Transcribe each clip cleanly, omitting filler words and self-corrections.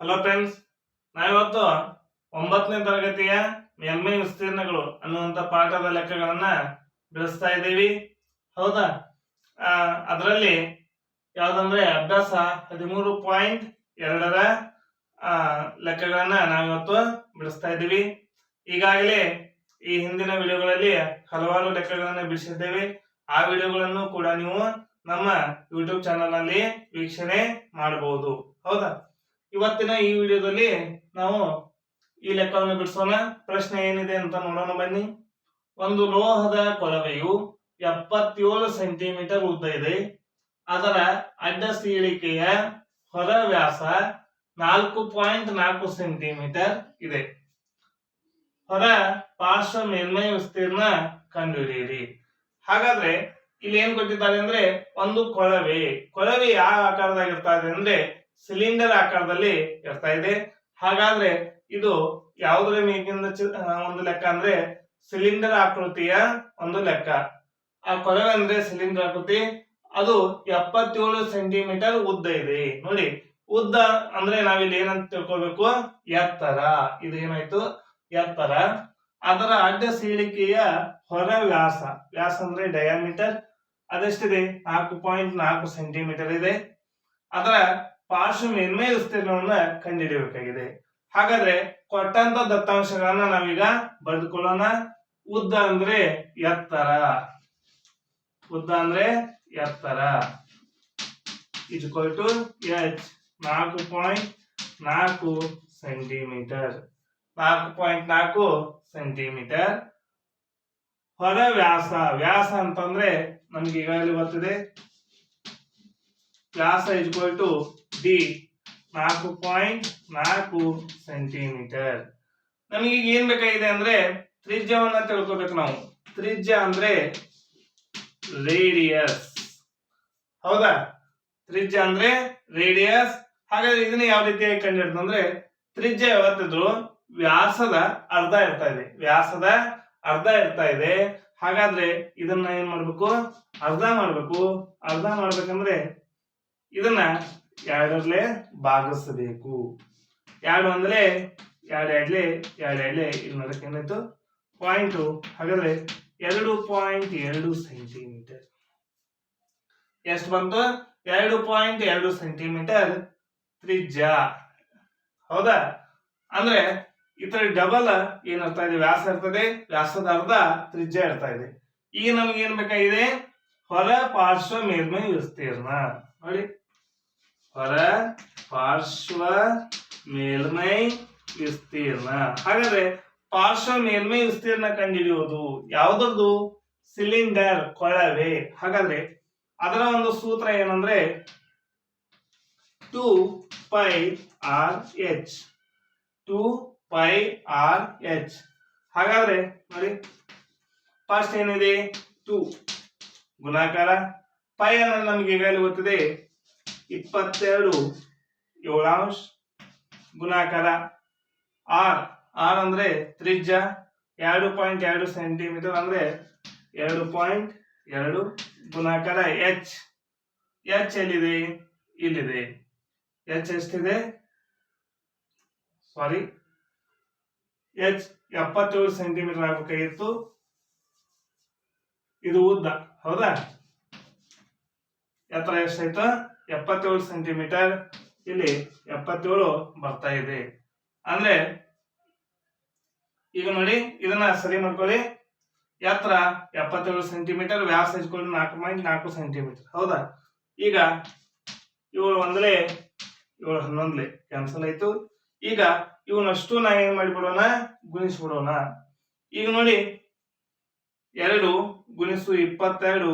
Hello friends, ನಾವಿವತ್ತು 9ನೇ ತರಗತಿಯ ಮೇಲ್ಮೈ ವಿಸ್ತೀರ್ಣಗಳು ಅನ್ನುವಂಥ ಪಾಠದ ಲೆಕ್ಕಗಳನ್ನ ಬಿಡಿಸ್ತಾ ಇದ್ದೀವಿ. ಹೌದಾ? ಅದರಲ್ಲಿ ಯಾವುದಂದ್ರೆ ಅಭ್ಯಾಸ 13.2ರ ಲೆಕ್ಕಗಳನ್ನ ನಾವಿವತ್ತು ಬಿಡಿಸ್ತಾ ಇದ್ದೀವಿ. ಈಗಾಗಲೇ ಈ ಹಿಂದಿನ ವಿಡಿಯೋಗಳಲ್ಲಿ ಹಲವಾರು ಲೆಕ್ಕಗಳನ್ನ ಬಿಡಿಸಿದ್ದೇವೆ. ಆ ವಿಡಿಯೋಗಳನ್ನು ಕೂಡ ನೀವು ನಮ್ಮ ಯೂಟ್ಯೂಬ್ ಚಾನಲ್ ನಲ್ಲಿ ವೀಕ್ಷಣೆ ಮಾಡಬಹುದು. ಹೌದಾ? ಇವತ್ತಿನ ಈ ವಿಡಿಯೋದಲ್ಲಿ ನಾವು ಈ ಲೆಕ್ಕವನ್ನು ಬಿಡಿಸೋಣ. ಪ್ರಶ್ನೆ ಏನಿದೆ ಅಂತ ನೋಡೋಣ ಬನ್ನಿ. ಒಂದು ಲೋಹದ ಕೊಳವೆಯು 77 ಸೆಂಟಿಮೀಟರ್ ಉದ್ದ ಇದೆ. ಅದರ ಅಡ್ಡ ಸೀಳಿಕೆಯ ಹೊರ ವ್ಯಾಸ 4.4 ಸೆಂಟಿಮೀಟರ್ ಇದೆ. ಹೊರ ಪಾರ್ಶ್ವ ಮೇಲ್ಮೈ ವಿಸ್ತೀರ್ಣ ಕಂಡುಹಿಡಿಯಿರಿ. ಹಾಗಾದ್ರೆ ಇಲ್ಲಿ ಏನ್ ಕೊಟ್ಟಿದ್ದಾರೆ ಅಂದ್ರೆ ಒಂದು ಕೊಳವೆ ಯಾವ ಆಕಾರದಾಗ ಇರ್ತಾ ಇದೆ ಅಂದ್ರೆ ಸಿಲಿಂಡರ್ ಆಕಾರದಲ್ಲಿ ಇರ್ತಾ ಇದೆ. ಹಾಗಾದ್ರೆ ಇದು ಯಾವುದರ ಮೇಗಿಂದ ಒಂದು ಲೆಕ್ಕ ಅಂದ್ರೆ ಸಿಲಿಂಡರ್ ಆಕೃತಿಯ ಒಂದು ಲೆಕ್ಕ. ಆ ಕೊಳವೆ ಅಂದ್ರೆ ಸಿಲಿಂಡರ್ ಆಕೃತಿ, ಅದು 77 ಸೆಂಟಿಮೀಟರ್ ಉದ್ದ ಇದೆ. ನೋಡಿ, ಉದ್ದ ಅಂದ್ರೆ ನಾವಿಲ್ಲಿ ಏನಂತ ತಿಳ್ಕೊಬೇಕು, ಎತ್ತರ. ಇದು ಏನಾಯ್ತು, ಎತ್ತರ. ಅದರ ಅಡ್ಡ ಸೀಳಿಕೆಯ ಹೊರ ವ್ಯಾಸ ಅಂದ್ರೆ ಡಯಾಮೀಟರ್, ಅದೆಷ್ಟಿದೆ, 4.4 ಸೆಂಟಿಮೀಟರ್ ಇದೆ. ಅದರ ಪಾರ್ಶ್ವ ಮೇಲ್ಮೈ ವಿಸ್ತೀರ್ಣವನ್ನ ಕಂಡುಹಿಡಿಯಬೇಕಾಗಿದೆ. ಹಾಗಾದ್ರೆ ಕೊಟ್ಟಂತ ದತ್ತಾಂಶಗಳನ್ನ ನಾವೀಗ ಬರೆದುಕೊಳ್ಳೋಣ. ಉದ್ದ ಅಂದ್ರೆ ಎತ್ತರ, equal to h 4.4 centimetre. 4.4 centimetre. ಹೊರ ವ್ಯಾಸ ಅಂತಂದ್ರೆ ನಮ್ಗೆ ಈಗಾಗಲೇ ಗೊತ್ತಿದೆ, ವ್ಯಾಸ ಈಕ್ವಲ್ ಟು d 4.4 ಸೆಂಟಿಮೀಟರ್. ನಮಗೆ ಈಗ ಏನ್ ಬೇಕಾಗಿದೆ ಅಂದ್ರೆ ತ್ರಿಜ್ಯವನ್ನ ತಿಳ್ಕೊಬೇಕು ನಾವು. ತ್ರಿಜ್ಯ ಅಂದ್ರೆ ರೇಡಿಯಸ್. ಹೌದಾ? ತ್ರಿಜ್ಯ ಅಂದ್ರೆ ರೇಡಿಯಸ್. ಹಾಗಾದ್ರೆ ಇದನ್ನ ಯಾವ ರೀತಿಯಾಗಿ ಕಂಡುಹಿಡಿದು ಅಂದ್ರೆ ತ್ರಿಜ್ಯ ಯಾವತ್ತಿದ್ರು ವ್ಯಾಸದ ಅರ್ಧ ಇರ್ತಾ ಇದೆ. ಹಾಗಾದ್ರೆ ಇದನ್ನ ಏನ್ ಮಾಡ್ಬೇಕು, ಅರ್ಧ ಮಾಡ್ಬೇಕಂದ್ರೆ ಇದನ್ನ 2 ಭಾಗಿಸಬೇಕು. 2 ಅಂದ್ರೆ 2 ಇಲ್ಲಿ ನೋಡಕ್ಕೆ ಏನಾಯ್ತು, ಪಾಯಿಂಟ್. ಹಾಗಾದ್ರೆ 2.2 ಸೆಂಟಿಮೀಟರ್. ಎಷ್ಟು ಬಂತು? 2.2 ಸೆಂಟಿಮೀಟರ್ ತ್ರಿಜ್ಯ. ಹೌದಾ? ಅಂದ್ರೆ ಇತರ ಡಬಲ್ ಏನಿರ್ತಾ ಇದೆ, ವ್ಯಾಸ ಇರ್ತದೆ, ವ್ಯಾಸದ ಅರ್ಧ ತ್ರಿಜ್ಯ ಇರ್ತಾ ಇದೆ. ಈಗ ನಮ್ಗೆ ಏನ್ ಬೇಕಾಗಿದೆ, ಹೊರ ಪಾರ್ಶ್ವ ಮೇಲ್ಮೈ ವಿಸ್ತೀರ್ಣ. ನೋಡಿ, ಹೊರ ಪಾರ್ಶ್ವ ಮೇಲ್ಮೈ ವಿಸ್ತೀರ್ಣ. ಹಾಗಾದ್ರೆ ಪಾರ್ಶ್ವ ಮೇಲ್ಮೈ ವಿಸ್ತೀರ್ಣ ಕಂಡುಹಿಡಿಯುವುದು ಯಾವುದರದು? ಸಿಲಿಂಡರ್, ಕೊಳವೆ. ಹಾಗಾದ್ರೆ ಅದರ ಒಂದು ಸೂತ್ರ ಏನಂದ್ರೆ 2πRh. ಹಾಗಾದ್ರೆ ನೋಡಿ, ಫಸ್ಟ್ ಏನಿದೆ 2 ಗುಣಾಕಾರ, ಪೈ ಅಂದ್ರೆ ನಮ್ಗೆ ಈಗಾಗಲೇ ಗೊತ್ತಿದೆ 22 7 ಗುಣಾಕಾರ ಆರ್ ಅಂದ್ರೆ ತ್ರಿಜ್ಯ 2.2 ಸೆಂಟಿಮೀಟರ್ ಅಂದ್ರೆ 2.2 ಗುಣಾಕಾರ h ಎಲ್ಲಿದೆ, ಇಲ್ಲಿದೆ. h ಎಷ್ಟಿದೆ, ಸಾರಿ, h 77 ಸೆಂಟಿಮೀಟರ್ ಆಗಬೇಕಾಗಿತ್ತು. ಇದು ಉದ್ದ. ಹೌದಾ? ಎತ್ತರ ಎಷ್ಟಾಯ್ತು, 77 ಸೆಂಟಿಮೀಟರ್. ಇಲ್ಲಿ 77 ಬರ್ತಾ ಇದೆ. ಅಂದ್ರೆ ಈಗ ನೋಡಿ, ಇದನ್ನ ಸರಿ ಮಾಡ್ಕೊಳ್ಳಿ. ಎತ್ತರ 77 ಸೆಂಟಿಮೀಟರ್, ವ್ಯಾಸ 4.4 ಸೆಂಟಿಮೀಟರ್. ಹೌದಾ? ಈಗ 7 ಒಂದಲೇ 7 11 ಕ್ಯಾನ್ಸಲ್ ಆಯ್ತು. ಈಗ ಇವನಷ್ಟು ನಾವು ಏನ್ ಮಾಡಿಬಿಡೋಣ, ಗುಣಿಸ್ಬಿಡೋಣ. ಈಗ ನೋಡಿ, 2 ಗುಣಿಸು 22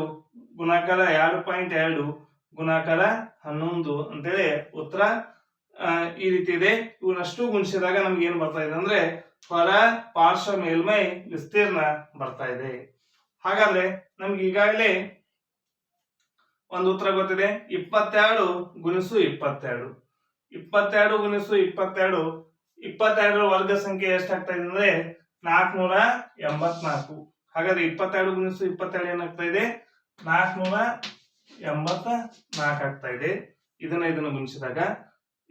ಗುಣಾಕಾರ 2.2 ಗುಣಾಕಾರ 11 ಅಂತೇಳಿ ಉತ್ತರ ಈ ರೀತಿ ಇದೆ. ಇವನಷ್ಟು ಗುಣಿಸಿದಾಗ ನಮ್ಗೆ ಏನ್ ಬರ್ತಾ ಇದೆ ಅಂದ್ರೆ ಹೊರ ಪಾರ್ಶ್ವ ಮೇಲ್ಮೈ ವಿಸ್ತೀರ್ಣ ಬರ್ತಾ ಇದೆ. ಹಾಗಾದ್ರೆ ನಮ್ಗೆ ಈಗಾಗಲೇ ಒಂದು ಉತ್ತರ ಗೊತ್ತಿದೆ, 22 ಗುಣಿಸು 22. 22 ಗುಣಿಸು 22, 22 ವರ್ಗ ಸಂಖ್ಯೆ ಎಷ್ಟಾಗ್ತಾ ಇದೆ ಅಂದ್ರೆ 484. ಹಾಗಾದ್ರೆ 22 ಗುಣಿಸು 22 ಏನಾಗ್ತಾ ಇದೆ, 484 ಆಗ್ತಾ ಇದೆ. ಇದನ್ನ ಗುಣಿಸಿದಾಗ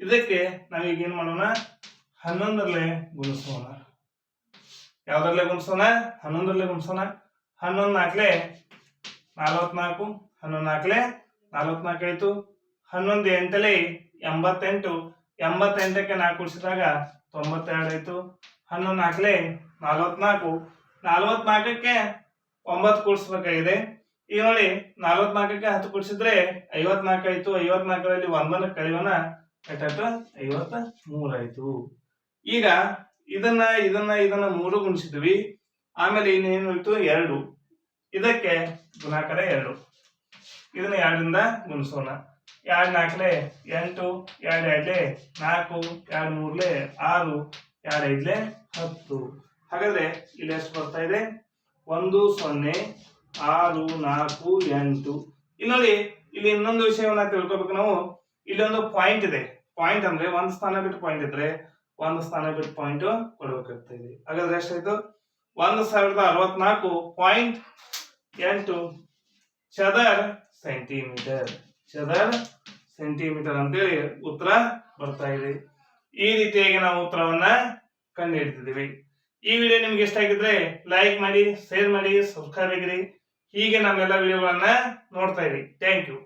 ಇದಕ್ಕೆ ನಾವೀಗ ಏನ್ ಮಾಡೋಣ, 11ರಲ್ಲೇ ಗುಣಿಸೋಣ. ಯಾವ್ದ್ರಲ್ಲೇ ಗುಣಿಸೋಣ? 11ರಲ್ಲೇ ಗುಣಿಸೋಣ. 11 4 44, 11 4 44 ಆಯ್ತು. 11 8 88, 88ಕ್ಕೆ 4 ಕೂಡಿಸಿದಾಗ 92 ಆಯ್ತು. 11 4 44, 44ಕ್ಕೆ 9 ಕೂಡಿಸ್ಬೇಕಾಗಿದೆ. ಈಗ ನೋಡಿ 44ಕ್ಕೆ 10 ಕೂಡಿಸಿದ್ರೆ 54 ಆಯ್ತು. 54ರಲ್ಲಿ 1 ಕಳೆಯೋಣ, ಎಷ್ಟಾಯ್ತು? 53 ಆಯ್ತು. ಈಗ ಇದನ್ನ 3 ಗುಣಿಸಿದ್ವಿ. ಆಮೇಲೆ ಇನ್ನೇನು ಇತ್ತು? 2. ಇದಕ್ಕೆ ಗುಣಾಕಾರ 2. ಇದನ್ನ 2ರಿಂದ ಗುಣಿಸೋಣ. 2 4 8, 2 2 4, 2 3 6, 2 5 10. ಹಾಗಾದ್ರೆ ಇಲ್ಲಿ ಎಷ್ಟು ಬರ್ತಾ ಇದೆ? 1 0 6 4 8. ಇಲ್ಲಿ ನೋಡಿ, ಇಲ್ಲಿ ಇನ್ನೊಂದು ವಿಷಯವನ್ನ ತಿಳ್ಕೊಬೇಕು ನಾವು. ಇಲ್ಲಿ ಒಂದು ಪಾಯಿಂಟ್ ಇದೆ. ಪಾಯಿಂಟ್ ಅಂದ್ರೆ ಒಂದು ಸ್ಥಾನ ಬಿಟ್ಟು ಪಾಯಿಂಟ್ ಇದ್ರೆ ಒಂದು ಸ್ಥಾನ ಬಿಟ್ಟು ಪಾಯಿಂಟ್ ಕೊಡಬೇಕಾಗ್ತಾ ಇದೆ. ಹಾಗಾದ್ರೆ ಎಷ್ಟಾಯ್ತು? 1064.8 ಚದರ ಸೆಂಟಿಮೀಟರ್. ಚದರ ಸೆಂಟಿಮೀಟರ್ ಅಂತೇಳಿ ಉತ್ತರ ಬರ್ತಾ ಇದೆ. ಈ ರೀತಿಯಾಗಿ ನಾವು ಉತ್ತರವನ್ನ ಕಂಡು ಹಿಡಿದಿದ್ದೀವಿ. ಈ ವಿಡಿಯೋ ನಿಮ್ಗೆ ಇಷ್ಟ ಆಗಿದ್ರೆ ಲೈಕ್ ಮಾಡಿ, ಶೇರ್ ಮಾಡಿ, ಸಬ್ಸ್ಕ್ರೈಬ್ ಆಗಿರಿ. ಹೀಗೆ ನಮ್ಮೆಲ್ಲ ವಿಡಿಯೋಗಳನ್ನ ನೋಡ್ತಾ ಇರಿ. Thank you.